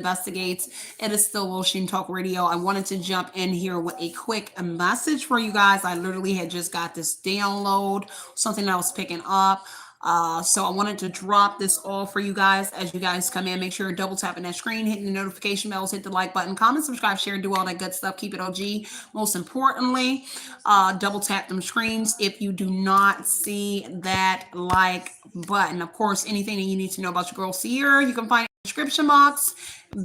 Investigates. It is still Oshun Talk Radio. I wanted to jump in here with a quick message for you guys. I literally had just got this download, something that I was picking up. So I wanted to drop this all for you guys as you guys come in. Make sure you're double tapping that screen, hitting the notification bells, hit the like button, comment, subscribe, share, do all that good stuff. Keep it OG. Most importantly, double tap them screens if you do not see that like button. Of course, anything that you need to know about your girl Sierra, you can find description box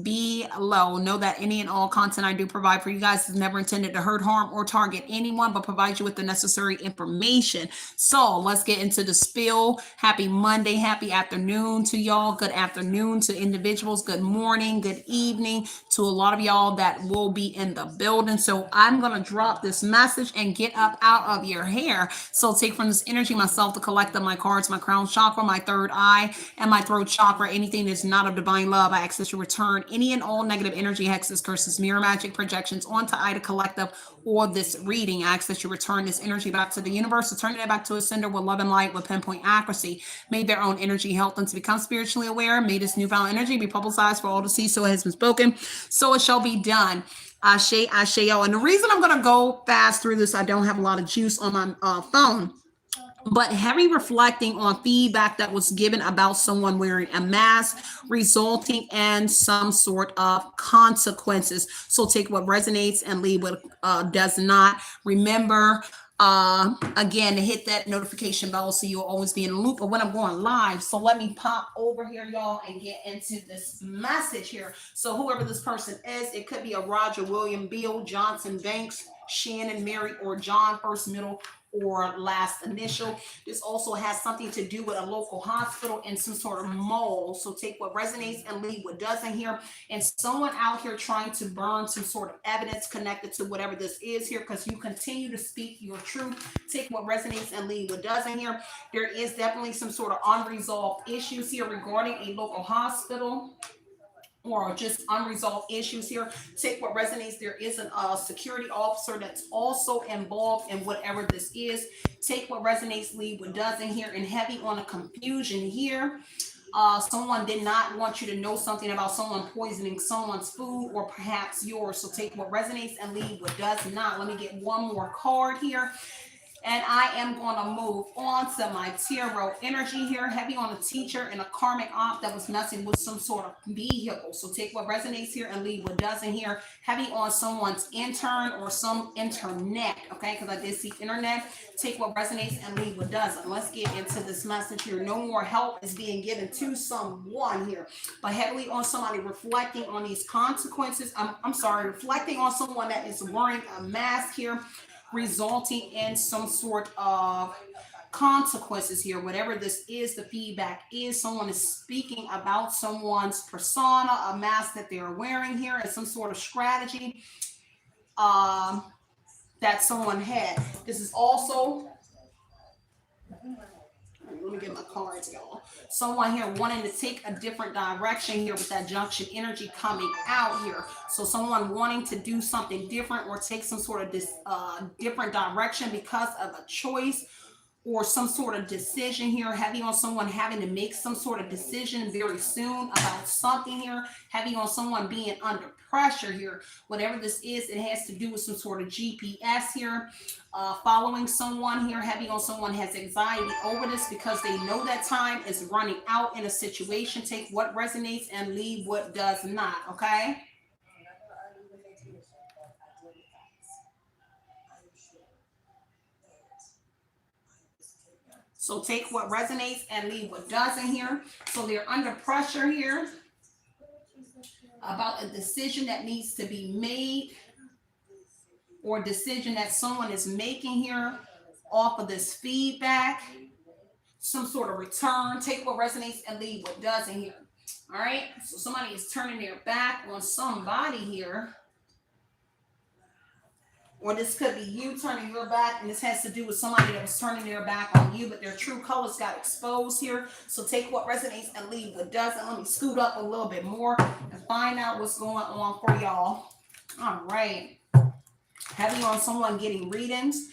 below. Know that any and all content I do provide for you guys is never intended to hurt, harm, or target anyone, but provide you with the necessary information. So let's get into the spill. Happy Monday, happy afternoon to y'all. Good afternoon to individuals. Good morning, good evening to a lot of y'all that will be in the building. So I'm gonna drop this message and get up out of your hair. So take from this energy myself, the collective, my cards, my crown chakra, my third eye, and my throat chakra. Anything that's not of divine love, I access to return any and all negative energy, hexes, curses, mirror magic projections onto Ida Collective or this reading. I ask that you return this energy back to the universe, returning it back to a sender with love and light with pinpoint accuracy. May their own energy help them to become spiritually aware. May this newfound energy be publicized for all to see. So it has been spoken, so it shall be done. Ashe, ashe, yo. And the reason I'm going to go fast through this, I don't have a lot of juice on my phone, but heavy reflecting on feedback that was given about someone wearing a mask resulting in some sort of consequences. So take what resonates and leave what does not. Remember, again, to hit that notification bell so you'll always be in the loop of when I'm going live. So let me pop over here, y'all, and get into this message here. So whoever this person is, it could be a Roger, William, Bill, Johnson, Banks, Shannon, Mary, or John, first, middle, or last initial. This also has something to do with a local hospital and some sort of mall. So take what resonates and leave what doesn't here. And someone out here trying to burn some sort of evidence connected to whatever this is here, because you continue to speak your truth. Take what resonates and leave what doesn't here. There is definitely some sort of unresolved issues here regarding a local hospital, or just unresolved issues here. Take what resonates. There is a security officer that's also involved in whatever this is. Take what resonates, leave what doesn't here. And heavy on a confusion here. Someone did not want you to know something about someone poisoning someone's food or perhaps yours. So take what resonates and leave what does not. Let me get one more card here. And I am going to move on to my tarot energy here. Heavy on a teacher and a karmic op that was messing with some sort of vehicle. So take what resonates here and leave what doesn't here. Heavy on someone's intern or some internet. Okay, because I did see internet. Take what resonates and leave what doesn't. Let's get into this message here. No more help is being given to someone here. But heavily on somebody reflecting on these consequences. I'm sorry, reflecting on someone that is wearing a mask here, resulting in some sort of consequences here. Whatever this is, the feedback is someone is speaking about someone's persona, a mask that they're wearing here, and some sort of strategy that someone had. This is also, let me get my cards, y'all. Someone here wanting to take a different direction here with that junction energy coming out here. So someone wanting to do something different or take some sort of this different direction because of a choice or some sort of decision here. Heavy on someone having to make some sort of decision very soon about something here. Heavy on someone being under pressure here. Whatever this is, it has to do with some sort of GPS here. Following someone here. Heavy on someone has anxiety over this because they know that time is running out in a situation. Take what resonates and leave what does not. Okay. So take what resonates and leave what doesn't here. So they're under pressure here about a decision that needs to be made, or a decision that someone is making here off of this feedback, some sort of return. Take what resonates and leave what doesn't here. All right. So somebody is turning their back on somebody here. Or this could be you turning your back, and this has to do with somebody that was turning their back on you, but their true colors got exposed here. So take what resonates and leave what doesn't. Let me scoot up a little bit more and find out what's going on for y'all. All right. Heavy on someone getting readings.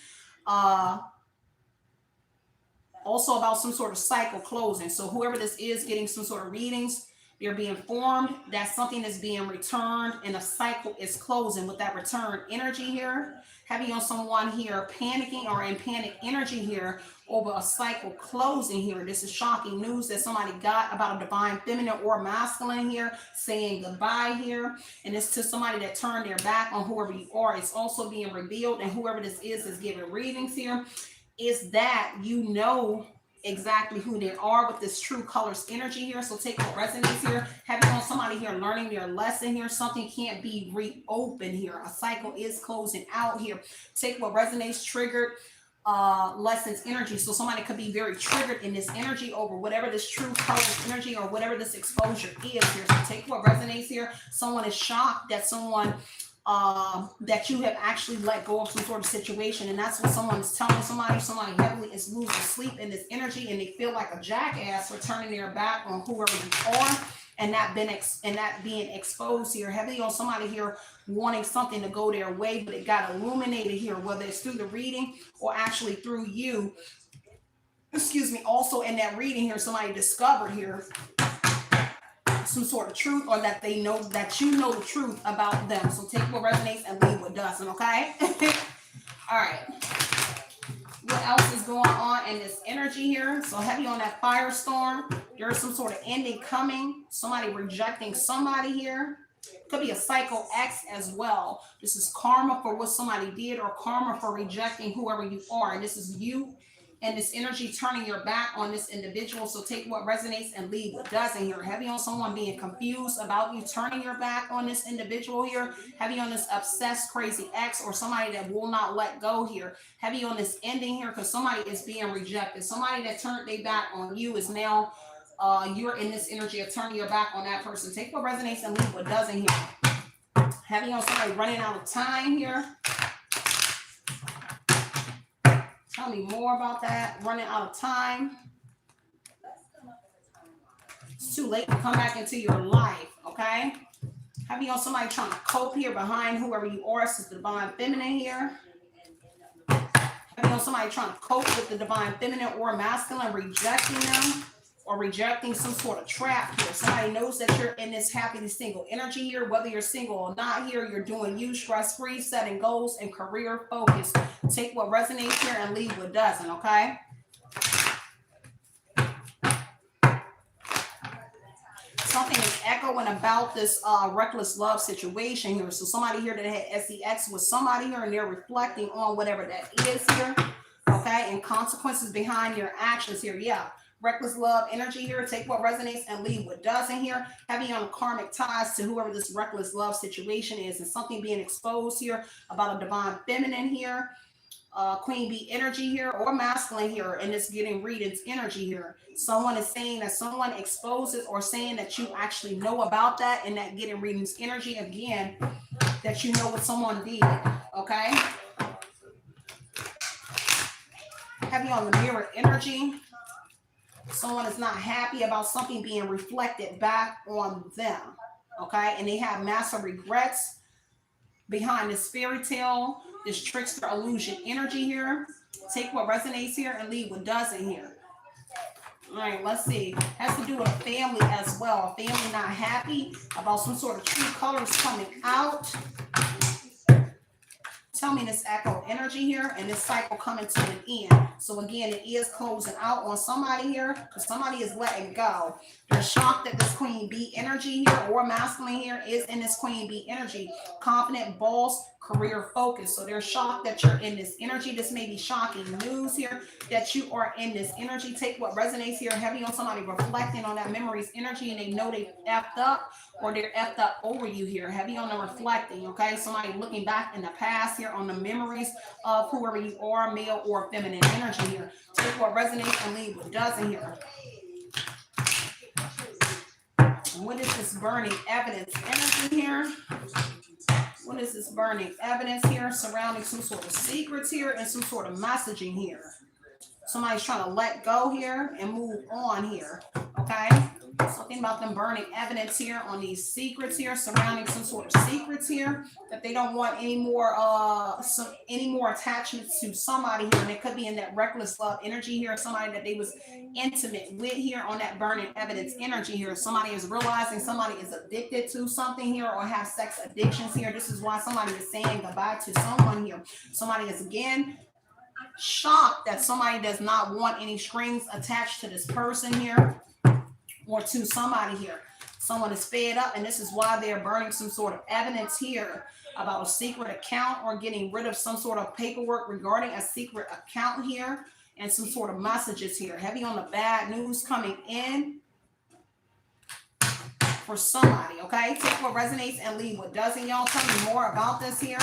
Also about some sort of cycle closing. So whoever this is getting some sort of readings, They're being informed that something is being returned and a cycle is closing with that return energy here. Heavy on someone here panicking or in panic energy here over a cycle closing here. This is shocking news that somebody got about a divine feminine or masculine here saying goodbye here. And it's to somebody that turned their back on whoever you are. It's also being revealed, and whoever this is giving readings here, is that you know exactly who they are with this true colors energy here. So take what resonates here. Having on somebody here learning their lesson here. Something can't be reopened here. A cycle is closing out here. Take what resonates, triggered lessons energy. So somebody could be very triggered in this energy over whatever this true colors energy or whatever this exposure is here. So take what resonates here. Someone is shocked that someone that you have actually let go of some sort of situation, and that's what someone is telling somebody. Somebody heavily is losing sleep in this energy, and they feel like a jackass for turning their back on whoever you are, and that being exposed here. Heavily on somebody here wanting something to go their way, but it got illuminated here, whether it's through the reading or actually through you. Excuse me. Also in that reading here, somebody discovered here some sort of truth, or that they know that you know the truth about them. So take what resonates and leave what doesn't. Okay. All right, what else is going on in this energy here? So heavy on that firestorm. There's some sort of ending coming. Somebody rejecting somebody here. Could be a cycle X as well. This is karma for what somebody did, or karma for rejecting whoever you are. And this is you and this energy turning your back on this individual. So take what resonates and leave what doesn't here. Heavy on someone being confused about you turning your back on this individual here. Heavy on this obsessed crazy ex, or somebody that will not let go here. Heavy on this ending here, because somebody is being rejected. Somebody that turned their back on you is now you're in this energy of turning your back on that person. Take what resonates and leave what doesn't here. Heavy on somebody running out of time here. Tell me more about that. Running out of time. It's too late to come back into your life, okay? Heavy on somebody trying to cope here behind whoever you are. This is the divine feminine here. Heavy on somebody trying to cope with the divine feminine or masculine, rejecting them, or rejecting some sort of trap here. Somebody knows that you're in this happily single energy here. Whether you're single or not here, you're doing you, stress-free, setting goals, and career focus. Take what resonates here and leave what doesn't, okay? Something is echoing about this reckless love situation here. So somebody here that had sex with somebody here, and they're reflecting on whatever that is here, okay? And consequences behind your actions here, yeah. Reckless love energy here. Take what resonates and leave what doesn't here. Heavy on karmic ties to whoever this reckless love situation is, and something being exposed here about a divine feminine here, queen bee energy here, or masculine here, and it's getting readings energy here. Someone is saying that someone exposes, or saying that you actually know about that, and that getting readings energy again, that you know what someone did, okay? Heavy on the mirror energy. Someone is not happy about something being reflected back on them, okay? And they have massive regrets behind this fairy tale, this trickster illusion energy here. Take what resonates here and leave what doesn't here. All right, let's see. Has to do with a family as well. A family not happy about some sort of true colors coming out. Tell me this echo energy here, and this cycle coming to an end. So again, it is closing out on somebody here, because somebody is letting go. They're shocked that this queen bee energy here, or masculine here, is in this queen bee energy. Confident, boss, career focus. So they're shocked that you're in this energy. This may be shocking news here, that you are in this energy. Take what resonates here. Heavy on somebody reflecting on that memories energy, and they know they effed up, or they're effed up over you here. Heavy on the reflecting, okay? Somebody looking back in the past here on the memories of whoever you are, male or feminine energy here. Take what resonates and leave what doesn't here. And what is this burning evidence energy here? What is this burning evidence here surrounding some sort of secrets here and some sort of messaging here? Somebody's trying to let go here and move on here, okay? Something about them burning evidence here on these secrets here, surrounding some sort of secrets here, that they don't want any more any more attachments to somebody here. And it could be in that reckless love energy here, somebody that they was intimate with here on that burning evidence energy here. Somebody is realizing somebody is addicted to something here or have sex addictions here. This is why somebody is saying goodbye to someone here. Somebody is again shocked that somebody does not want any strings attached to this person here or to somebody here. Someone is fed up, and this is why they're burning some sort of evidence here about a secret account or getting rid of some sort of paperwork regarding a secret account here and some sort of messages here. Heavy on the bad news coming in for somebody, okay? Take what resonates and leave what doesn't. Y'all tell me more about this here.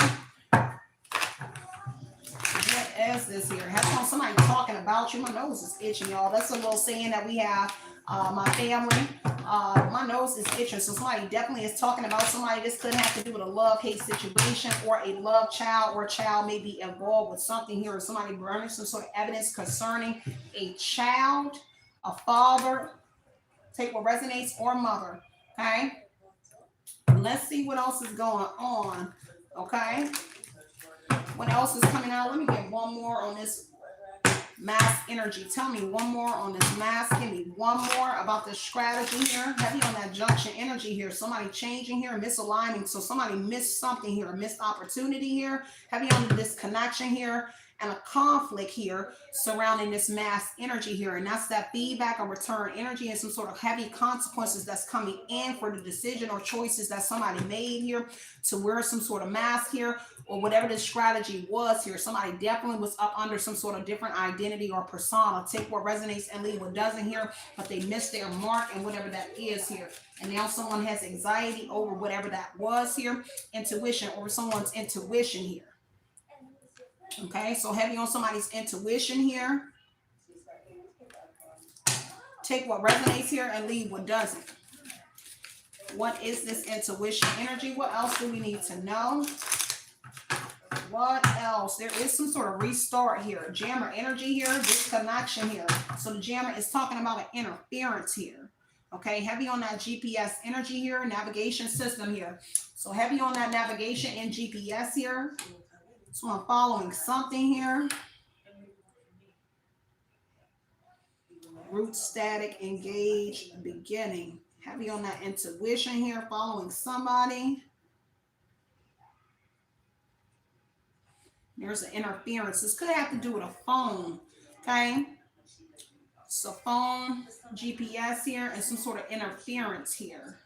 What is this here? Heavy on somebody talking about you. My nose is itching, y'all. That's a little saying that we have. My family, my nose is itching. So somebody definitely is talking about somebody. This could have to do with a love-hate situation or a love child, or a child may be involved with something here, or somebody burning some sort of evidence concerning a child, a father, take what resonates, or mother, okay? Let's see what else is going on, okay? What else is coming out? Let me get one more on this mask energy. Tell me one more on this mask. Give me one more about this strategy here. Heavy on that junction energy here. Somebody changing here, misaligning. So somebody missed something here, missed opportunity here. Heavy on the disconnection here and a conflict here surrounding this mask energy here. And that's that feedback or return energy and some sort of heavy consequences that's coming in for the decision or choices that somebody made here to wear some sort of mask here, or whatever this strategy was here. Somebody definitely was up under some sort of different identity or persona. Take what resonates and leave what doesn't here, but they missed their mark and whatever that is here. And now someone has anxiety over whatever that was here. Intuition, over someone's intuition here. Okay, so heavy on somebody's intuition here. Take what resonates here and leave what doesn't. What is this intuition energy? What else do we need to know? What else? There is some sort of restart here. Jammer energy here, disconnection here. So the jammer is talking about an interference here. Okay, heavy on that GPS energy here, navigation system here. So heavy on that navigation and GPS here. So I'm following something here. Root static, engage, beginning. Heavy on that intuition here, following somebody. There's an interference. This could have to do with a phone, okay? So phone, GPS here, and some sort of interference here.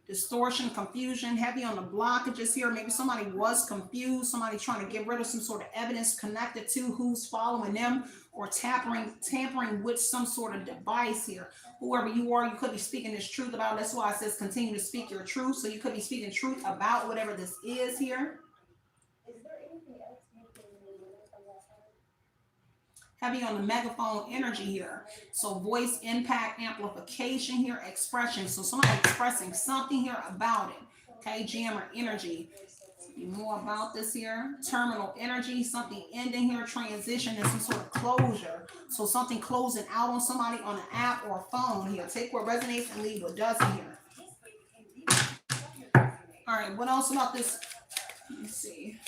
Distortion, confusion, heavy on the blockages here. Maybe somebody was confused, somebody trying to get rid of some sort of evidence connected to who's following them, or tampering with some sort of device here. Whoever you are, you could be speaking this truth about. That's why it says continue to speak your truth. So you could be speaking truth about whatever this is here. Heavy on the megaphone energy here. So voice, impact, amplification here, expression. So somebody expressing something here about it. Okay, jammer energy. More about this here. Terminal energy, something ending here, transition, and some sort of closure. So something closing out on somebody on an app or a phone here. Take what resonates and leave what doesn't here. All right, what else about this? Let me see.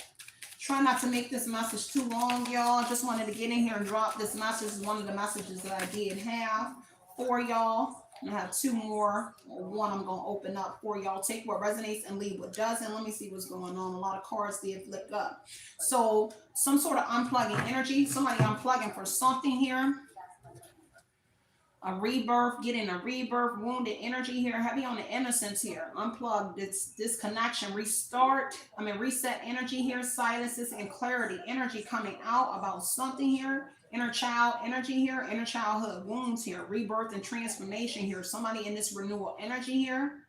Try not to make this message too long, y'all. Just wanted to get in here and drop this message. This is one of the messages that I did have for y'all. I have two more, or one I'm going to open up for y'all. Take what resonates and leave what doesn't. Let me see what's going on. A lot of cards did flip up. So some sort of unplugging energy. Somebody unplugging for something here. A rebirth, getting a rebirth, wounded energy here. Heavy on the innocence here. Unplug, disconnection, reset energy here. Silences and clarity. Energy coming out about something here. Inner child energy here, inner childhood wounds here, rebirth and transformation here. Somebody in this renewal energy here.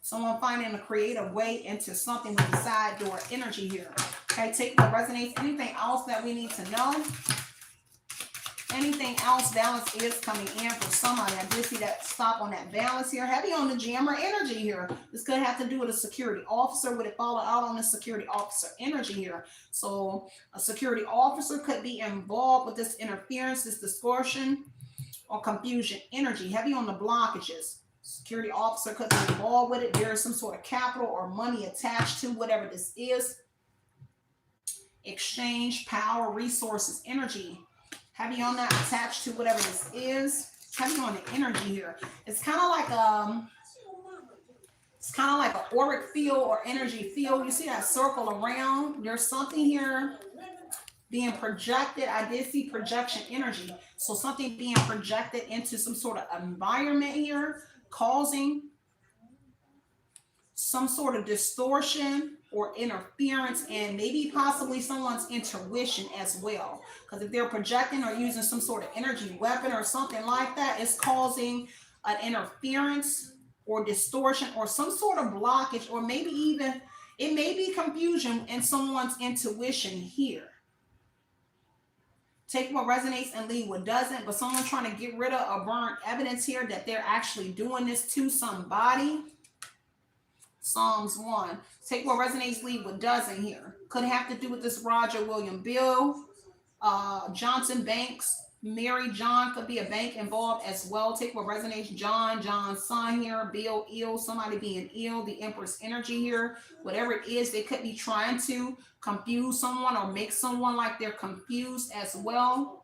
Someone finding a creative way into something with the side door energy here. Okay, take what resonates. Anything else that we need to know? Anything else? Balance is coming in for somebody. I did see that stop on that balance here. Heavy on the jammer energy here. This could have to do with a security officer. Would it follow out on the security officer energy here? So a security officer could be involved with this interference, this distortion, or confusion energy. Heavy on the blockages. Security officer could be involved with it. There is some sort of capital or money attached to whatever this is. Exchange, power, resources, energy. Heavy on that, attached to whatever this is. Heavy on the energy here. It's kind of like an auric field or energy field. You see that circle around? There's something here being projected. I did see projection energy. So something being projected into some sort of environment here, causing some sort of distortion or interference, and maybe possibly someone's intuition as well. Because if they're projecting or using some sort of energy weapon or something like that, it's causing an interference or distortion or some sort of blockage, or maybe even it may be confusion in someone's intuition here. Take what resonates and leave what doesn't, but someone's trying to get rid of or burn evidence here that they're actually doing this to somebody. Psalms 1. Take what resonates, leave what doesn't here. Could have to do with this Roger William Bill, Johnson Banks, Mary John, could be a bank involved as well. Take what resonates, John's son here, Bill ill, somebody being ill, the Empress energy here. Whatever it is, they could be trying to confuse someone or make someone like they're confused as well.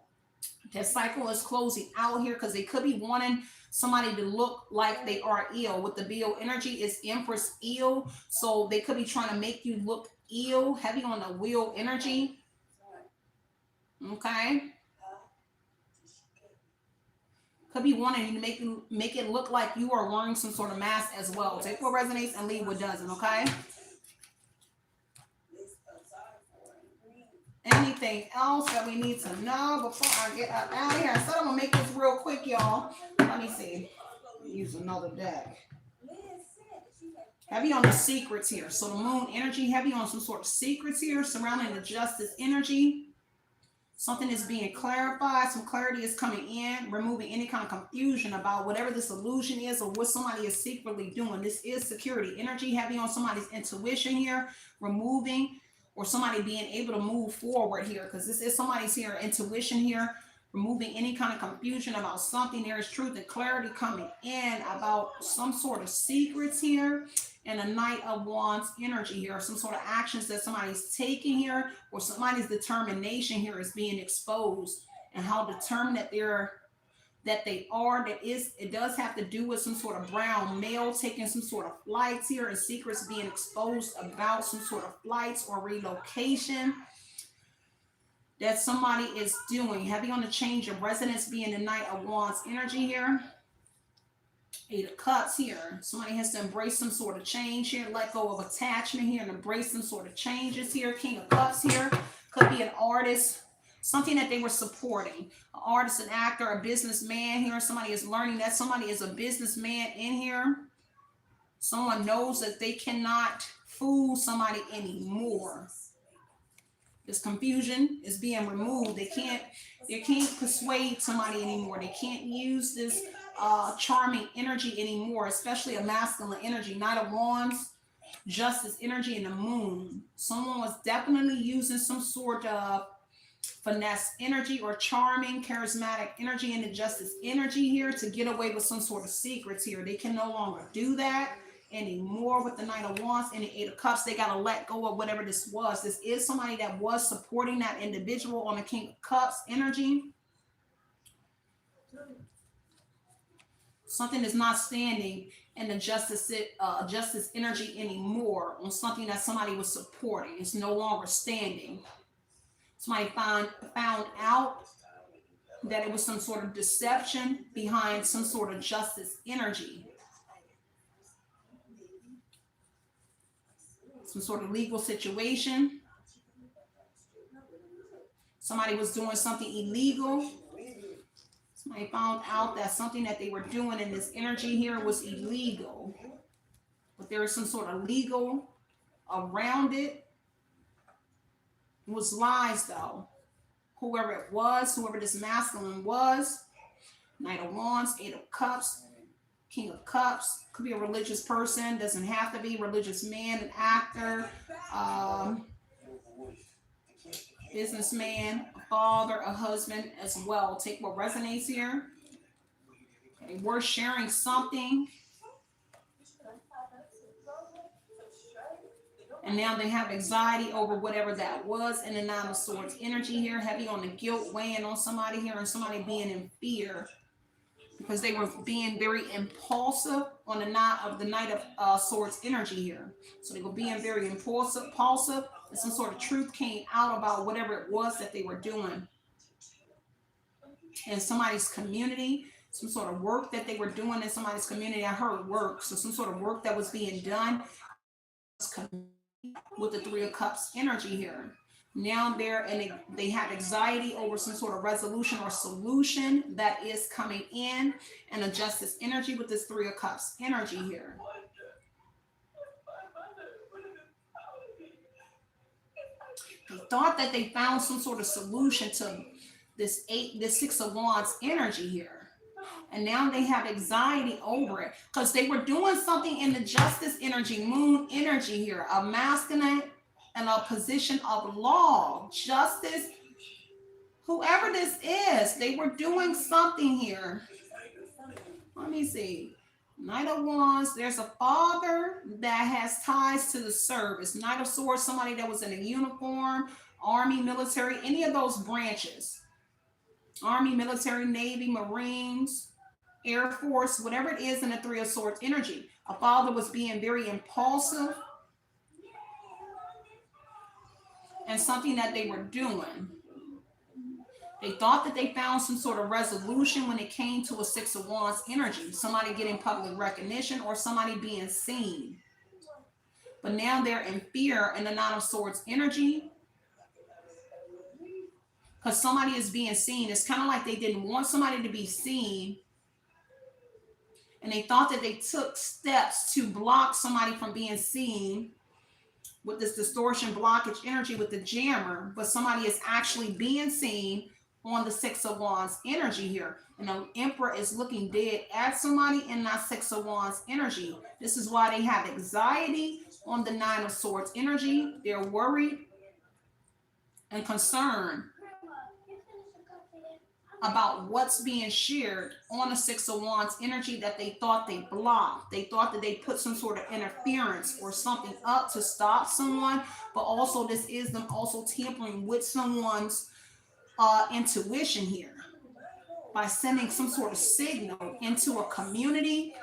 That cycle is closing out here because they could be wanting somebody to look like they are ill. With the Bill energy is Empress ill, so they could be trying to make you look ill. Heavy on the wheel energy. Okay. Could be wanting you to make it look like you are wearing some sort of mask as well. Take what resonates and leave what doesn't, okay? Anything else that we need to know before I get up out of here? I said I'm going to make this real quick, y'all. Let me see. Use another deck. Heavy on the secrets here. So the moon energy, heavy on some sort of secrets here surrounding the justice energy. Something is being clarified. Some clarity is coming in, removing any kind of confusion about whatever this illusion is or what somebody is secretly doing. This is security energy, heavy on somebody's intuition here, removing or somebody being able to move forward here, because this is somebody's here intuition here, removing any kind of confusion about something. There is truth and clarity coming in about some sort of secrets here, and a Knight of Wands energy here, some sort of actions that somebody's taking here, or somebody's determination here is being exposed, and how determined that they are. It does have to do with some sort of brown male taking some sort of flights here, and secrets being exposed about some sort of flights or relocation that somebody is doing. Heavy on the change of residence, being the Knight of Wands energy here. 8 of Cups here. Somebody has to embrace some sort of change here, let go of attachment here, and embrace some sort of changes here. King of Cups here. Could be an artist, something that they were supporting. An artist, an actor, a businessman here. Somebody is learning that somebody is a businessman in here. Someone knows that they cannot fool somebody anymore. This confusion is being removed. They can't persuade somebody anymore. They can't use this charming energy anymore, especially a masculine energy. Knight of Wands, justice energy, and the moon. Someone was definitely using some sort of finesse energy or charming, charismatic energy in the justice energy here to get away with some sort of secrets here. They can no longer do that anymore with the Knight of Wands and the 8 of Cups. They got to let go of whatever this was. This is somebody that was supporting that individual on the King of Cups energy. Something is not standing in the justice energy anymore on something that somebody was supporting. It's no longer standing. Somebody found out that it was some sort of deception behind some sort of justice energy. Some sort of legal situation. Somebody was doing something illegal. Somebody found out that something that they were doing in this energy here was illegal. But there is some sort of legal around it. It was lies though. whoever it was, whoever this masculine was. Knight of Wands, Eight of Cups, King of Cups. Could be a religious person, doesn't have to be. Religious man, an actor, businessman, a father, a husband as well. Take what resonates here. Okay, we're sharing something. And now they have anxiety over whatever that was. And the Nine of Swords energy here, heavy on the guilt, weighing on somebody here, and somebody being in fear because they were being very impulsive on the Knight of Swords energy here. So they were being very impulsive, and some sort of truth came out about whatever it was that they were doing in somebody's community, some sort of work that they were doing in somebody's community. I heard work, so some sort of work that was being done with the Three of Cups energy here. Now they have anxiety over some sort of resolution or solution that is coming in, and a Justice energy with this Three of Cups energy here. They thought that they found some sort of solution to this Six of Wands energy here. And now they have anxiety over it because they were doing something in the Justice energy, Moon energy here, a masculine and a position of law, justice, whoever this is, they were doing something here. Let me see. Knight of Wands, there's a father that has ties to the service. Knight of Swords, somebody that was in a uniform, Army, military, any of those branches. Army, military, Navy, Marines, Air Force, whatever it is in the Three of Swords energy. A father was being very impulsive and something that they were doing. They thought that they found some sort of resolution when it came to a Six of Wands energy. Somebody getting public recognition or somebody being seen. But now they're in fear in the Nine of Swords energy because somebody is being seen. It's kind of like they didn't want somebody to be seen. And they thought that they took steps to block somebody from being seen with this distortion blockage energy with the jammer, but somebody is actually being seen on the Six of Wands energy here. And the Emperor is looking dead at somebody in that Six of Wands energy. This is why they have anxiety on the Nine of Swords energy. They're worried and concerned about what's being shared on the Six of Wands energy that they thought they blocked. They thought that they put some sort of interference or something up to stop someone, but also this is them also tampering with someone's intuition here by sending some sort of signal into a community.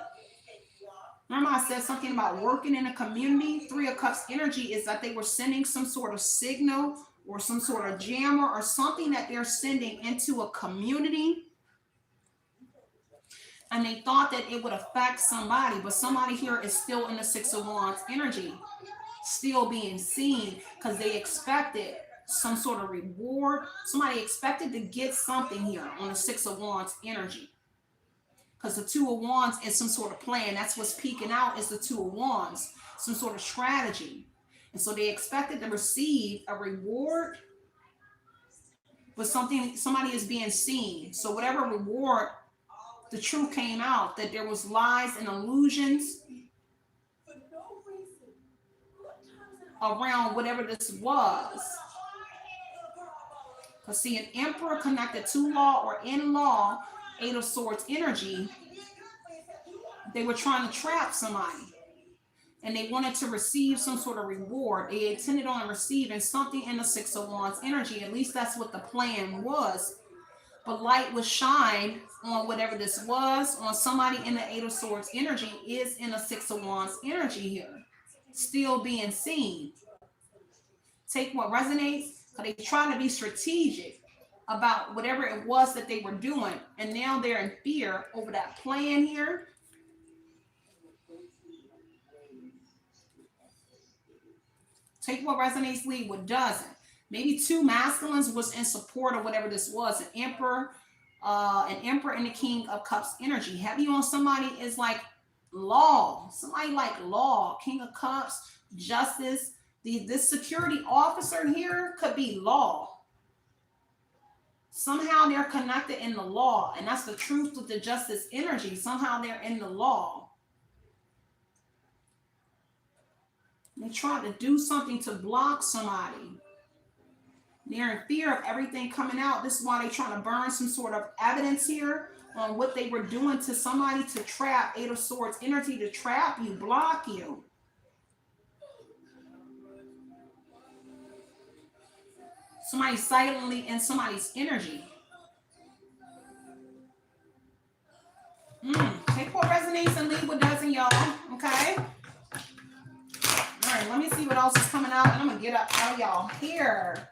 Remember I said something about working in a community? Three of Cups energy is that they were sending some sort of signal or some sort of jammer or something that they're sending into a community. And they thought that it would affect somebody, but somebody here is still in the Six of Wands energy, still being seen because they expected some sort of reward. Somebody expected to get something here on the Six of Wands energy. Because the Two of Wands is some sort of plan. That's what's peeking out is the Two of Wands, some sort of strategy. And so they expected to receive a reward, but somebody is being seen. So whatever reward, the truth came out that there was lies and illusions around whatever this was. Because see, an Emperor connected to law or in law, Eight of Swords energy, they were trying to trap somebody. And they wanted to receive some sort of reward. They intended on receiving something in the Six of Wands energy. At least that's what the plan was. But light was shined on whatever this was, on somebody in the Eight of Swords energy is in the Six of Wands energy here, still being seen. Take what resonates, because they try to be strategic about whatever it was that they were doing. And now they're in fear over that plan here. Take what resonates, leave what doesn't. Maybe two masculines was in support of whatever this was. An emperor and the King of Cups energy. Heavy on somebody is like law. Somebody like law. King of Cups, justice. This security officer here could be law. Somehow they're connected in the law, and that's the truth with the justice energy. Somehow they're in the law. They try to do something to block somebody. They're in fear of everything coming out. This is why they're trying to burn some sort of evidence here on what they were doing to somebody to trap. Eight of Swords energy to trap you, block you. Somebody silently in somebody's energy. Take what resonates and leave what doesn't, y'all. Okay? All right, let me see what else is coming out, and I'm going to get up out of y'all here.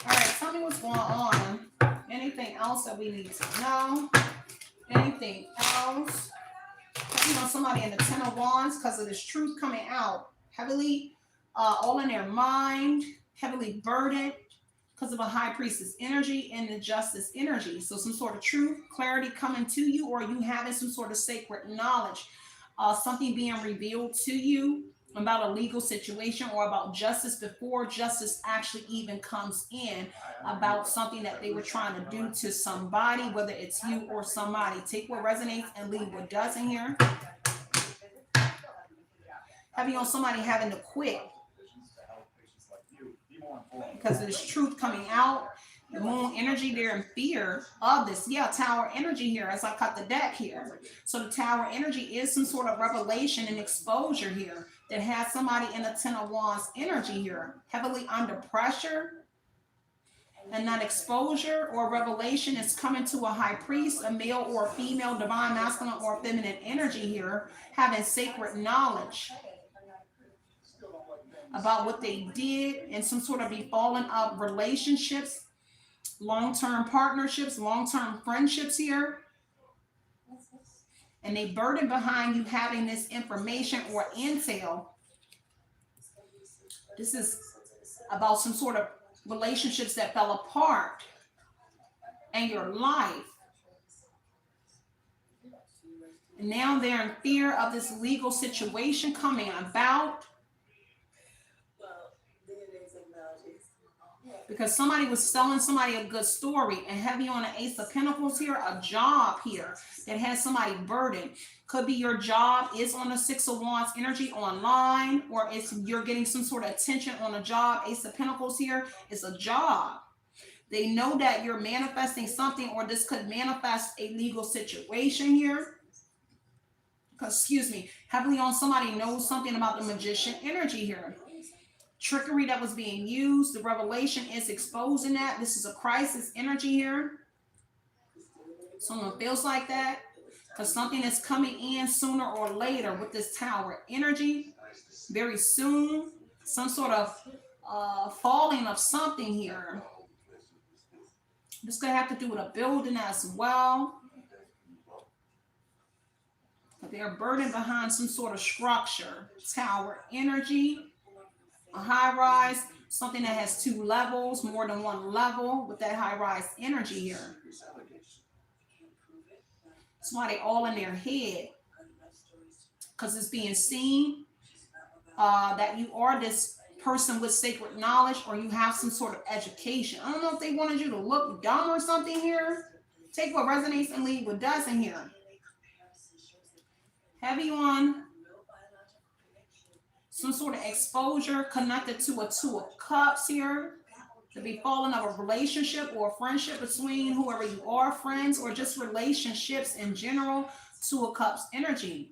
All right, tell me what's going on. Anything else that we need to know? Anything else? You know, somebody in the Ten of Wands, because of this truth coming out, heavily all in their mind, heavily burdened because of a High Priestess energy and the Justice energy. So some sort of truth, clarity coming to you, or you having some sort of sacred knowledge, something being revealed to you about a legal situation or about justice before justice actually even comes in, about something that they were trying to do to somebody, whether it's you or somebody. Take what resonates and leave what doesn't here. Having on somebody having to quit because of this truth coming out. The Moon energy, they're in fear of this. Yeah, Tower energy here as I cut the deck here. So the Tower energy is some sort of revelation and exposure here that has somebody in the Ten of Wands energy here, heavily under pressure. And that exposure or revelation is coming to a high priest, a male or a female, divine masculine or feminine energy here, having sacred knowledge about what they did and some sort of befalling of relationships, long-term partnerships, long-term friendships here. And they burden behind you having this information or intel. This is about some sort of relationships that fell apart in your life. And now they're in fear of this legal situation coming about. Because somebody was telling somebody a good story, and heavy on the Ace of Pentacles here, a job here that has somebody burdened. Could be your job is on the Six of Wands energy online, or it's you're getting some sort of attention on a job. Ace of Pentacles here is a job. They know that you're manifesting something, or this could manifest a legal situation here. Excuse me, heavily on somebody knows something about the Magician energy here. Trickery that was being used, the revelation is exposing that. This is a crisis energy here. Someone feels like that because something is coming in sooner or later with this Tower energy. Very soon, some sort of falling of something here. This could have to do with a building as well. But they're burdened behind some sort of structure. Tower energy. A high rise, something that has two levels, more than one level with that high rise energy here. That's why they all in their head. Because it's being seen that you are this person with sacred knowledge, or you have some sort of education. I don't know if they wanted you to look dumb or something here. Take what resonates and leave what doesn't here. Heavy on some sort of exposure connected to a Two of Cups here. The befalling of a relationship or a friendship between whoever you are, friends, or just relationships in general. Two of Cups energy.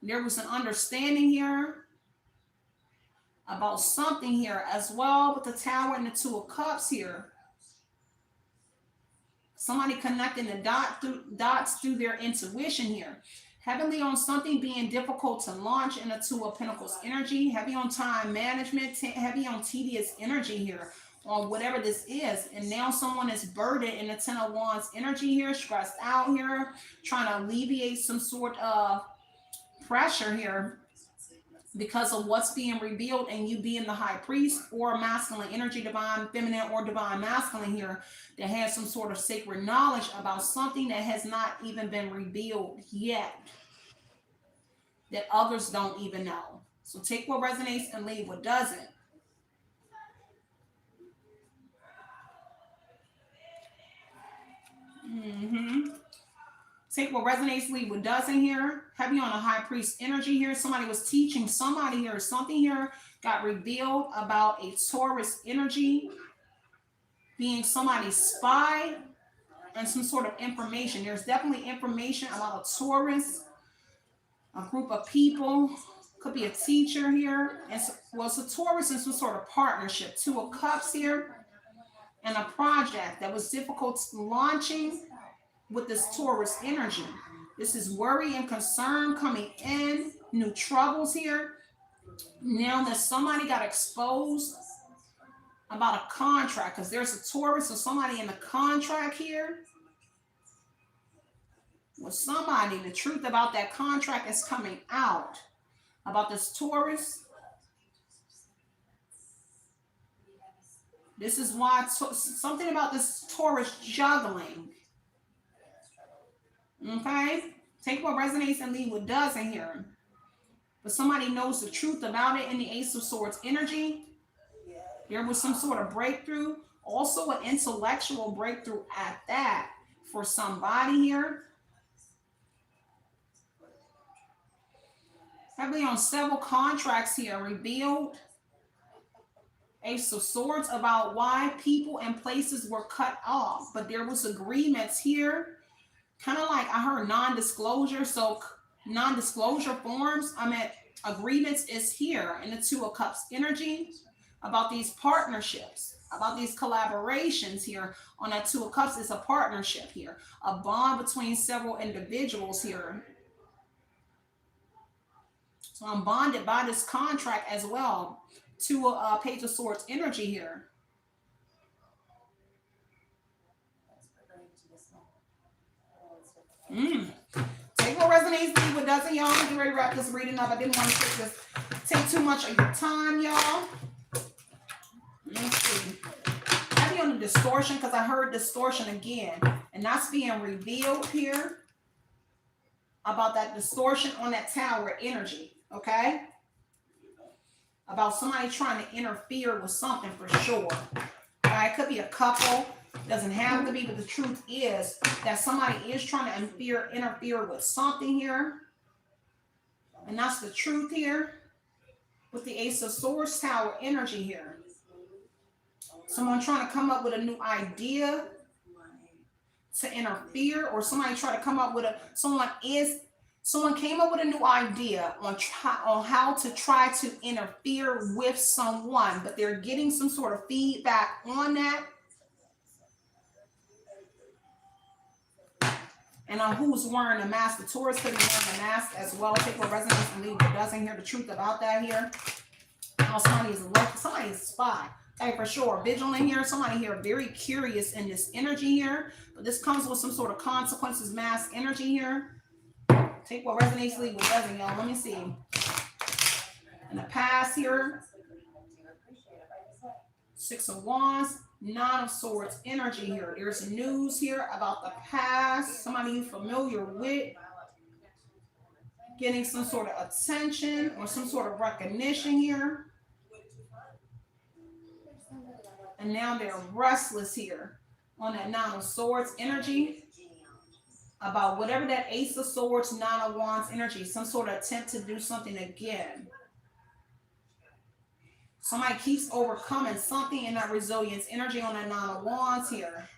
There was an understanding here about something here as well with the Tower and the Two of Cups here. Somebody connecting the dots through their intuition here. Heavily on something being difficult to launch in a Two of Pentacles energy. Heavy on time management. Heavy on tedious energy here on whatever this is. And now someone is burdened in the Ten of Wands energy here. Stressed out here. Trying to alleviate some sort of pressure here because of what's being revealed, and you being the high priest or masculine energy, divine feminine or divine masculine here, that has some sort of sacred knowledge about something that has not even been revealed yet, that others don't even know. So take what resonates and leave what doesn't. Take what resonates, leave what doesn't here. Heavy on a high priest energy here. Somebody was teaching somebody here. Something here got revealed about a Taurus energy being somebody's spy and some sort of information. There's definitely information about a Taurus, a group of people. Could be a teacher here. And well, it's a Taurus and some sort of partnership. Two of Cups here and a project that was difficult launching with this Taurus energy. This is worry and concern coming in, new troubles here. Now that somebody got exposed about a contract, because there's a Taurus or somebody in the contract here. With somebody, the truth about that contract is coming out. About this Taurus. This is why something about this Taurus juggling. Okay? Take what resonates and leave what doesn't here. But somebody knows the truth about it in the Ace of Swords energy. There was some sort of breakthrough. Also an intellectual breakthrough at that for somebody here. Heavily on several contracts here revealed. Ace of Swords about why people and places were cut off. But there was agreements here. Kind of like I heard non-disclosure. So non-disclosure forms, I meant agreements is here in the Two of Cups energy about these partnerships, about these collaborations here. On that Two of Cups is a partnership here, a bond between several individuals here. So I'm bonded by this contract as well. Two Page of Swords energy here. Take what resonates, leave what doesn't, y'all. I'm getting ready to wrap this reading up. I didn't want to take too much of your time, y'all. Let's see. Heavy on the distortion, because I heard distortion again. And that's being revealed here about that distortion on that tower energy. Okay? About somebody trying to interfere with something for sure. It could be a couple. Doesn't have to be, but the truth is that somebody is trying to interfere with something here. And that's the truth here with the Ace of Swords tower energy here. Someone trying to come up with a new idea to interfere, or somebody try to come up with someone came up with a new idea on how to try to interfere with someone, but they're getting some sort of feedback on that. And on who's wearing a mask. The Taurus could be wearing a mask as well. Take what resonates and leave what doesn't. Hear the truth about that here. Now somebody is a spy. Okay, for sure. Vigilant here. Somebody here very curious in this energy here. But this comes with some sort of consequences, mask energy here. Take what resonates, leave what doesn't, y'all. Let me see. In the past here. Six of Wands. Nine of Swords energy here. There's news here about the past. Somebody you're familiar with. Getting some sort of attention or some sort of recognition here. And now they're restless here on that Nine of Swords energy. About whatever that Ace of Swords, Nine of Wands energy. Some sort of attempt to do something again. Somebody keeps overcoming something in that resilience energy on that Nine of Wands here.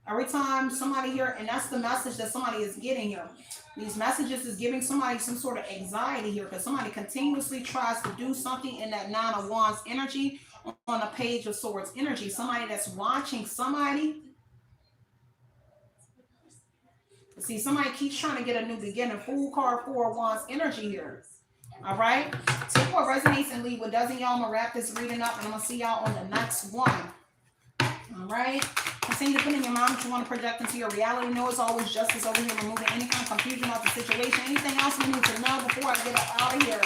Every time somebody here, and that's the message that somebody is getting here. These messages is giving somebody some sort of anxiety here because somebody continuously tries to do something in that Nine of Wands energy on the Page of Swords energy. Somebody that's watching somebody. See, somebody keeps trying to get a new beginning. Fool card, Four of Wands energy here. All right. Take what resonates and leave what doesn't, y'all. I'm going to wrap this reading up and I'm going to see y'all on the next one. All right. Continue to put in your mind what you want to project into your reality. Know it's always justice over here, removing any kind of confusion out the situation. Anything else we need to know before I get out of here?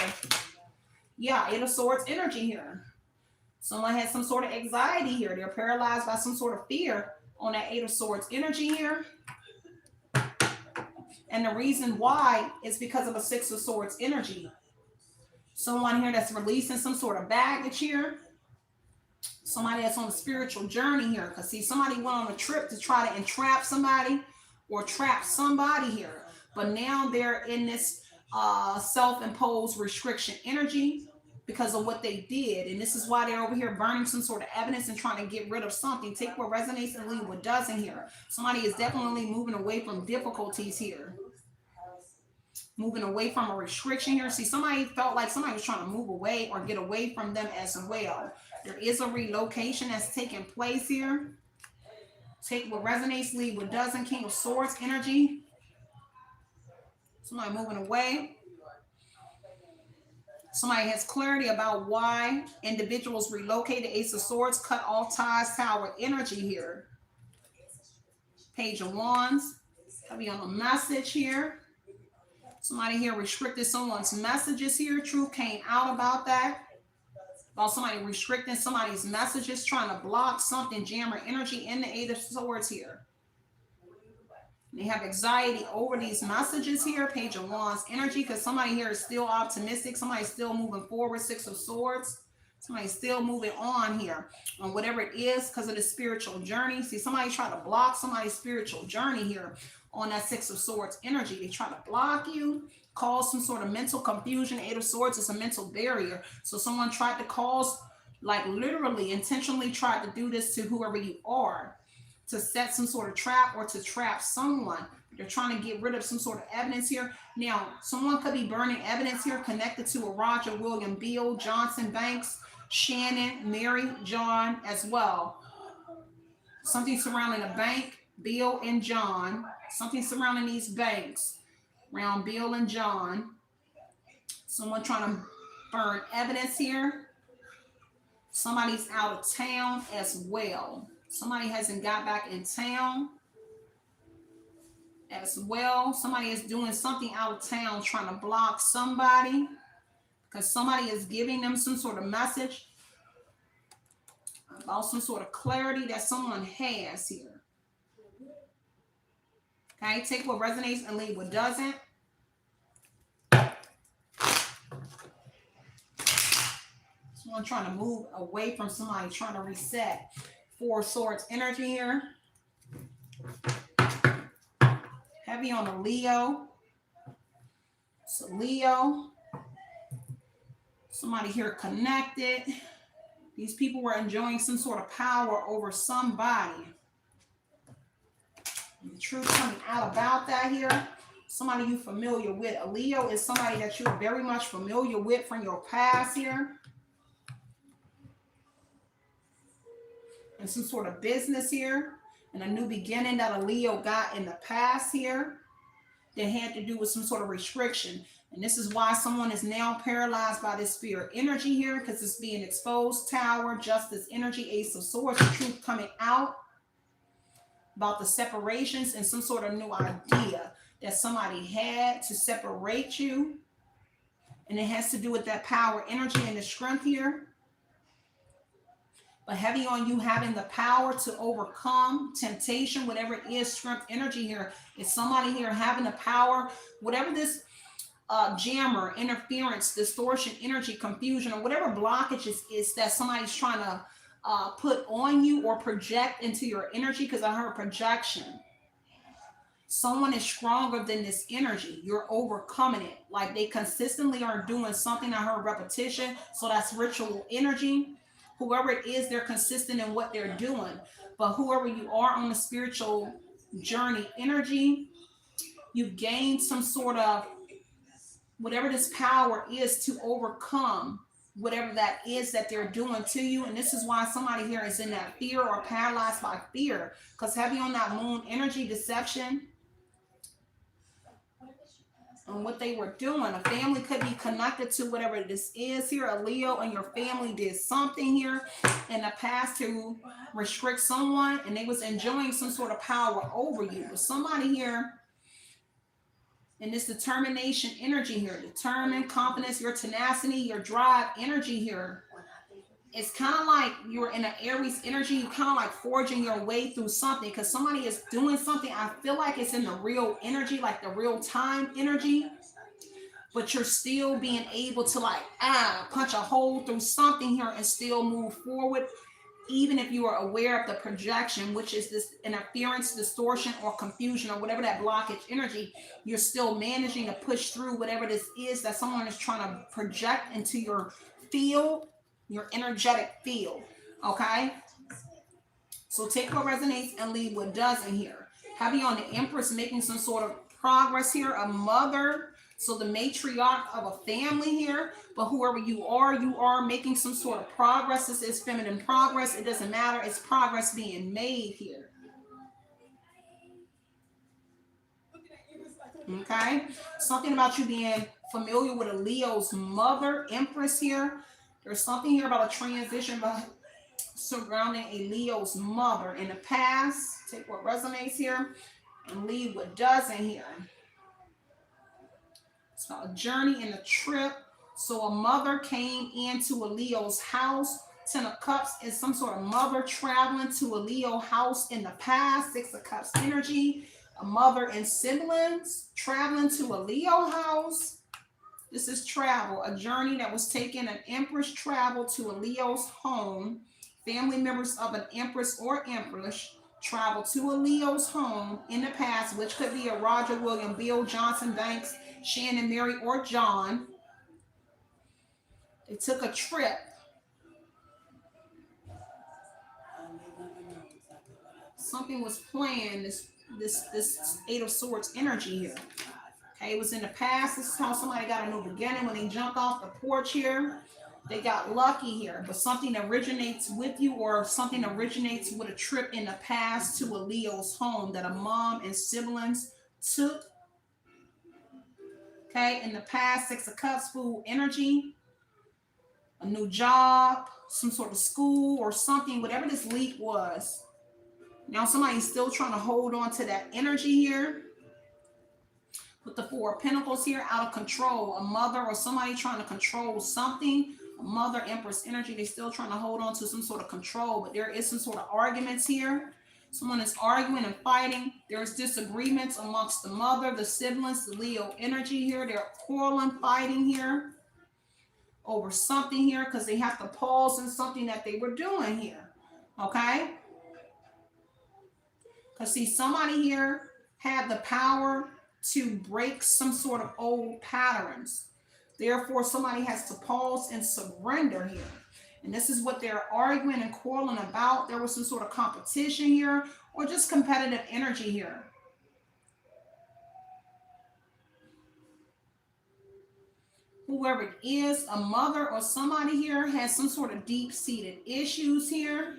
Yeah, Eight of Swords energy here. Someone has some sort of anxiety here. They're paralyzed by some sort of fear on that Eight of Swords energy here. And the reason why is because of a Six of Swords energy. Someone here that's releasing some sort of baggage here. Somebody that's on a spiritual journey here. Because see, somebody went on a trip to try to entrap somebody or trap somebody here. But now they're in this self-imposed restriction energy because of what they did. And this is why they're over here burning some sort of evidence and trying to get rid of something. Take what resonates and leave what doesn't here. Somebody is definitely moving away from difficulties here. Moving away from a restriction here. See, somebody felt like somebody was trying to move away or get away from them as well. There is a relocation that's taking place here. Take what resonates, leave what doesn't. King of Swords energy. Somebody moving away. Somebody has clarity about why individuals relocated. Ace of Swords, cut off ties, Tower energy here. Page of Wands. Heavy on a message here. Somebody here restricted someone's messages here. Truth came out about that. About somebody restricting somebody's messages, trying to block something, jammer energy in the Eight of Swords here. They have anxiety over these messages here. Page of Wands energy, because somebody here is still optimistic. Somebody's still moving forward. Six of Swords. Somebody's still moving on here on whatever it is because of the spiritual journey. See, somebody try to block somebody's spiritual journey here on that Six of Swords energy. They try to block you, cause some sort of mental confusion. Eight of Swords is a mental barrier. So someone tried to cause, like literally intentionally tried to do this to whoever you are, to set some sort of trap or to trap someone. They're trying to get rid of some sort of evidence here. Now, someone could be burning evidence here connected to a Roger, William, Bill, Johnson, Banks, Shannon, Mary, John as well. Something surrounding a bank, Bill and John. Something surrounding these banks around Bill and John. Someone trying to burn evidence here. Somebody's out of town as well. Somebody hasn't got back in town as well. Somebody is doing something out of town, trying to block somebody because somebody is giving them some sort of message about some sort of clarity that someone has here. Okay, take what resonates and leave what doesn't. Someone trying to move away from somebody, trying to reset. Four Swords energy here. Heavy on the Leo. So Leo. Somebody here connected. These people were enjoying some sort of power over somebody. The truth coming out about that here. Somebody you're familiar with. A Leo is somebody that you're very much familiar with from your past here. And some sort of business here. And a new beginning that a Leo got in the past here. That had to do with some sort of restriction. And this is why someone is now paralyzed by this fear energy here. Because it's being exposed. Tower, Justice energy, Ace of Swords. The truth coming out. About the separations and some sort of new idea that somebody had to separate you. And it has to do with that power energy and the strength here. But heavy on you having the power to overcome temptation, whatever it is, strength energy here. Is somebody here having the power, whatever this jammer, interference, distortion, energy, confusion, or whatever blockages is that somebody's trying to put on you or project into your energy, because I heard projection. Someone is stronger than this energy. You're overcoming it. Like they consistently are doing something. I heard repetition. So that's ritual energy. Whoever it is, they're consistent in what they're doing. But whoever you are on the spiritual journey energy, you've gained some sort of whatever this power is to overcome whatever that is that they're doing to you. And this is why somebody here is in that fear or paralyzed by fear. Because heavy on that moon energy, deception. And what they were doing. A family could be connected to whatever this is here. A Leo and your family did something here in the past to restrict someone. And they was enjoying some sort of power over you. But somebody here in this determination energy here. Determined, confidence, your tenacity, your drive energy here. It's kind of like you're in an Aries energy. You're kind of like forging your way through something because somebody is doing something. I feel like it's in the real energy, like the real time energy. But you're still being able to like punch a hole through something here and still move forward even if you are aware of the projection, which is this interference, distortion, or confusion, or whatever that blockage energy, you're still managing to push through whatever this is that someone is trying to project into your field, your energetic field. Okay? So take what resonates and leave what doesn't here. Heavy on the Empress, making some sort of progress here, a mother, so the matriarch of a family here, but whoever you are making some sort of progress. This is feminine progress. It doesn't matter. It's progress being made here. Okay? Something about you being familiar with a Leo's mother, Empress here. There's something here about a transition surrounding a Leo's mother in the past. Take what resonates here and leave what doesn't here. So a journey and a trip. So a mother came into a Leo's house. 10 of Cups is some sort of mother traveling to a Leo house in the past. 6 of Cups energy. A mother and siblings traveling to a Leo house. This is travel. A journey that was taken. An Empress travel to a Leo's home. Family members of an Empress or Empress travel to a Leo's home in the past, which could be a Roger, William, Bill, Johnson, Banks, Shannon, Mary, or John. They took a trip. Something was playing this 8 of Swords energy here. Okay, it was in the past. This is how somebody got a new beginning when they jumped off the porch here. They got lucky here, but something originates with you, or something originates with a trip in the past to a Leo's home that a mom and siblings took. Okay, in the past, 6 of Cups, food energy, a new job, some sort of school or something, whatever this leap was. Now somebody's still trying to hold on to that energy here. With the 4 of Pentacles here, out of control. A mother or somebody trying to control something. A mother, Empress energy, they're still trying to hold on to some sort of control, but there is some sort of arguments here. Someone is arguing and fighting. There's disagreements amongst the mother, the siblings, the Leo energy here. They're quarreling, fighting here over something here because they have to pause in something that they were doing here. Okay? Because see, somebody here had the power to break some sort of old patterns. Therefore, somebody has to pause and surrender here. And this is what they're arguing and quarreling about. There was some sort of competition here or just competitive energy here. Whoever it is, a mother or somebody here has some sort of deep-seated issues here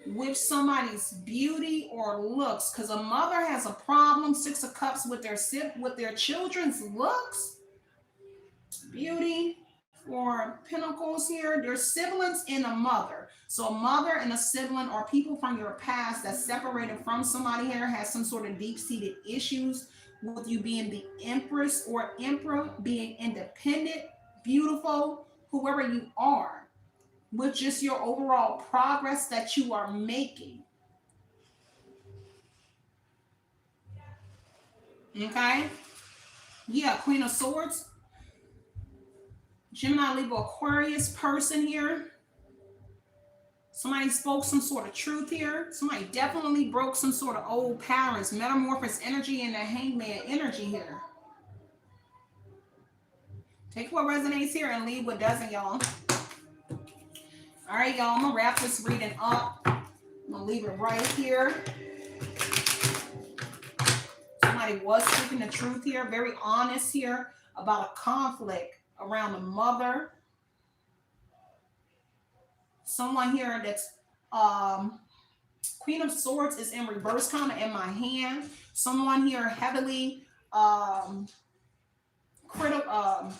with somebody's beauty or looks, because a mother has a problem, 6 of Cups, with their children's looks. Beauty, 4 of Pentacles here. There's siblings and a mother. So a mother and a sibling or people from your past that's separated from somebody here has some sort of deep-seated issues with you being the Empress or Emperor, being independent, beautiful, whoever you are, with just your overall progress that you are making. Okay? Yeah, Queen of Swords. Gemini, Libra, Aquarius person here. Somebody spoke some sort of truth here. Somebody definitely broke some sort of old patterns. Metamorphosis energy and the Hangman energy here. Take what resonates here and leave what doesn't, y'all. All right, y'all, I'm going to wrap this reading up. I'm going to leave it right here. Somebody was speaking the truth here, very honest here about a conflict around the mother. Someone here that's Queen of Swords is in reverse kind of in my hand. Someone here heavily critical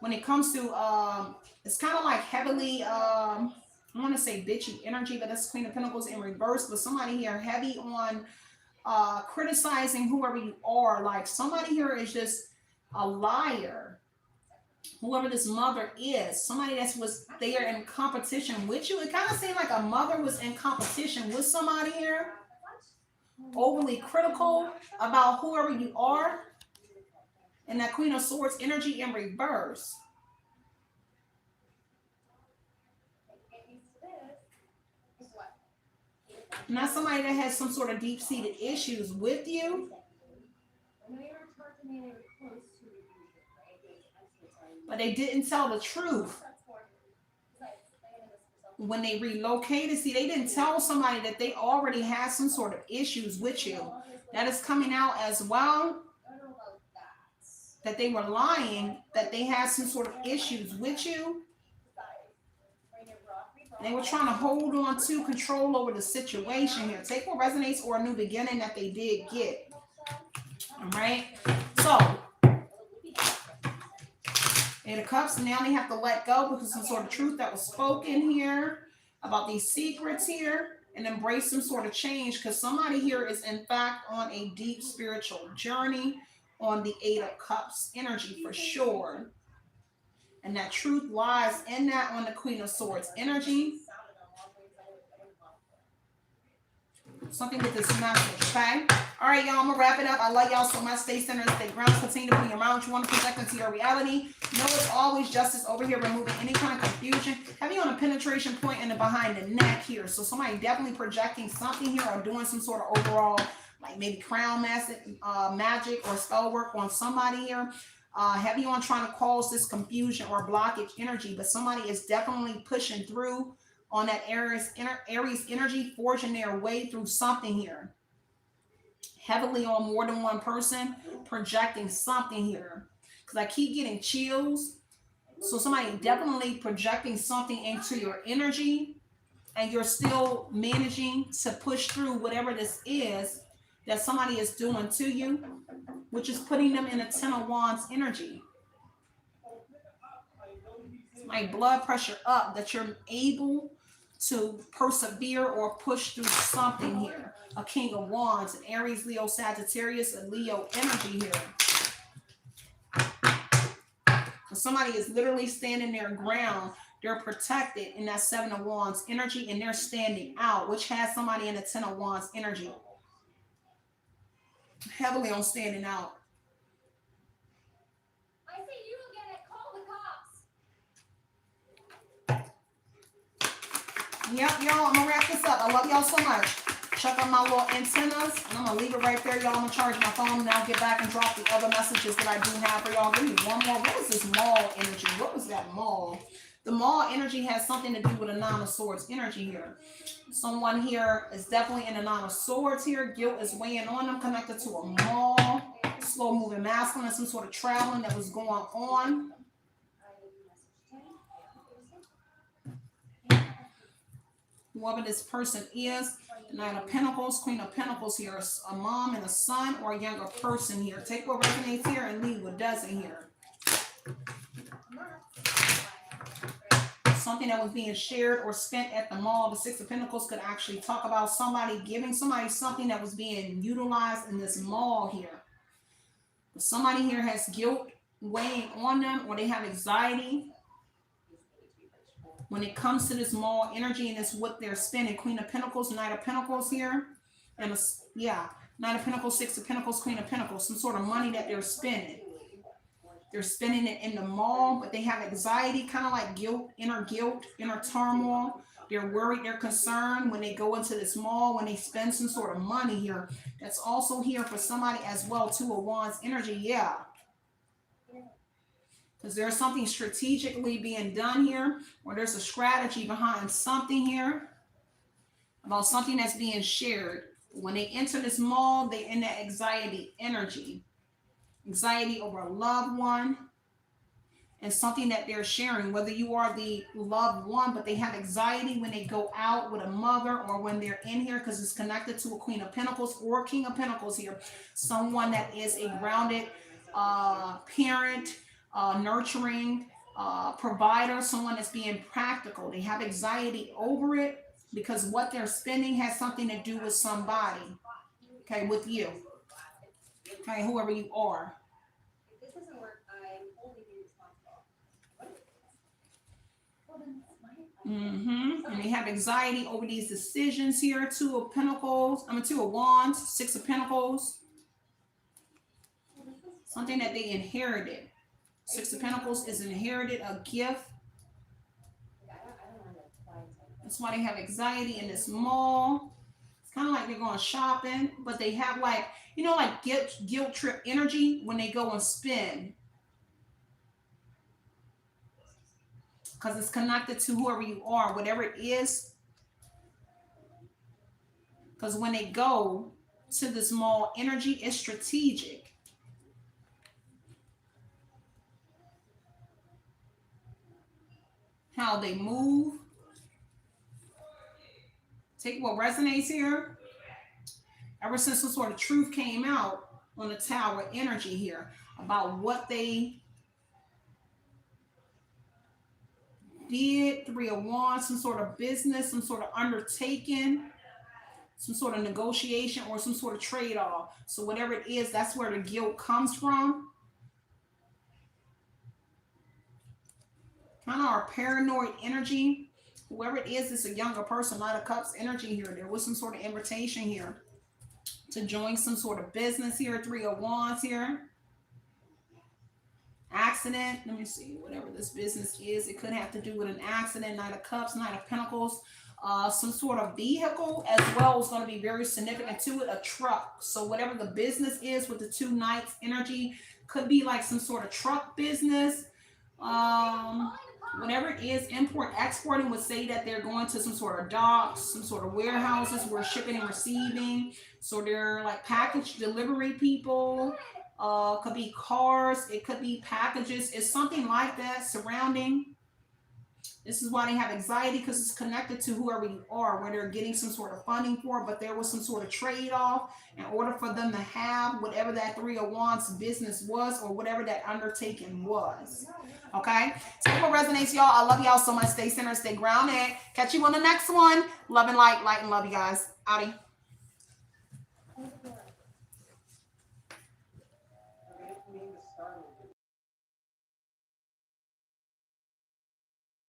when it comes to it's kind of like heavily I want to say bitchy energy, but that's Queen of Pentacles in reverse. But somebody here heavy on criticizing whoever you are. Like somebody here is just a liar. Whoever this mother is, somebody that was there in competition with you. It kind of seemed like a mother was in competition with somebody here, overly critical about whoever you are. And that Queen of Swords energy in reverse. Not somebody that has some sort of deep-seated issues with you. But they didn't tell the truth. When they relocated, see, they didn't tell somebody that they already had some sort of issues with you. That is coming out as well. That they were lying, that they had some sort of issues with you. They were trying to hold on to control over the situation here. Take what resonates or a new beginning that they did get. All right. So, Eight of Cups, now they have to let go because some sort of truth that was spoken here about these secrets here, and embrace some sort of change, because somebody here is in fact on a deep spiritual journey on the Eight of Cups energy for sure. And that truth lies in that on the Queen of Swords energy. Something with this message, okay? All right, y'all, I'm going to wrap it up. I love y'all so much. Stay centered, stay grounded. Continue to put your mind what you want to project into your reality. Know it's always justice over here, removing any kind of confusion. Have you on a penetration point in the behind the neck here. So somebody definitely projecting something here or doing some sort of overall, like maybe crown magic or spell work on somebody here. Heavy on trying to cause this confusion or blockage energy, but somebody is definitely pushing through on that Aries energy, forging their way through something here. Heavily on more than one person, projecting something here. Because I keep getting chills. So somebody definitely projecting something into your energy, and you're still managing to push through whatever this is that somebody is doing to you, which is putting them in a Ten of Wands energy. My blood pressure up, that you're able to persevere or push through something here. A King of Wands, an Aries, Leo, Sagittarius, a Leo energy here. So somebody is literally standing their ground. They're protected in that Seven of Wands energy, and they're standing out, which has somebody in the Ten of Wands energy. Heavily on standing out. Yep, y'all, I'm going to wrap this up. I love y'all so much. Check out my little antennas, and I'm going to leave it right there, y'all. I'm going to charge my phone, and I'll get back and drop the other messages that I do have for y'all. Give me one more. What is this Maul energy? What was that Maul? The Maul energy has something to do with a Nine of Swords energy here. Someone here is definitely in a Nine of Swords here. Guilt is weighing on them, connected to a Maul. Slow-moving masculine, some sort of traveling that was going on. Whoever this person is, the Knight of Pentacles, Queen of Pentacles here, a mom and a son, or a younger person here. Take what resonates here and leave what doesn't here. Something that was being shared or spent at the mall. The Six of Pentacles could actually talk about somebody giving somebody something that was being utilized in this mall here. But somebody here has guilt weighing on them, or they have anxiety when it comes to this mall energy, and it's what they're spending. Queen of Pentacles, Knight of Pentacles here. And Knight of Pentacles, Six of Pentacles, Queen of Pentacles. Some sort of money that they're spending. They're spending it in the mall, but they have anxiety, kind of like guilt, inner turmoil. They're worried, they're concerned when they go into this mall, when they spend some sort of money here. That's also here for somebody as well. Two of Wands energy, yeah. Because there's something strategically being done here, or there's a strategy behind something here about something that's being shared. When they enter this mall, they're in that anxiety energy. Anxiety over a loved one and something that they're sharing, whether you are the loved one, but they have anxiety when they go out with a mother, or when they're in here, because it's connected to a Queen of Pentacles or King of Pentacles here. Someone that is a grounded parent, nurturing provider, someone that's being practical. They have anxiety over it because what they're spending has something to do with somebody, okay, with you, okay, whoever you are. And they have anxiety over these decisions here. Two of Wands, Six of Pentacles. Something that they inherited. Six of Pentacles is inherited, a gift. That's why they have anxiety in this mall. Kind of like they're going shopping, but they have like, you know, like guilt trip energy when they go and spend. Because it's connected to whoever you are, whatever it is. Because when they go to this mall, energy is strategic. How they move. Take what resonates here. Ever since some sort of truth came out on the tower energy here about what they did, 3 of Wands, some sort of business, some sort of undertaking, some sort of negotiation, or some sort of trade-off. So whatever it is, that's where the guilt comes from. Kind of our paranoid energy. Whoever it is, it's a younger person, Knight of Cups energy here. There was some sort of invitation here to join some sort of business here. 3 of Wands here. Accident. Let me see. Whatever this business is, it could have to do with an accident. Knight of Cups, Knight of Pentacles. Some sort of vehicle as well is going to be very significant to it. A truck. So whatever the business is with the 2 Knights energy, could be like some sort of truck business. Whatever it is, import exporting would say that they're going to some sort of docks, some sort of warehouses where shipping and receiving. So they're like package delivery people. Could be cars, it could be packages. It's something like that surrounding. This is why they have anxiety, because it's connected to whoever you are, where they're getting some sort of funding for, but there was some sort of trade-off in order for them to have whatever that 3 of Wands business was, or whatever that undertaking was. Okay? So what resonates, y'all. I love y'all so much. Stay centered, stay grounded. Catch you on the next one. Love and light, light and love you guys. Outie.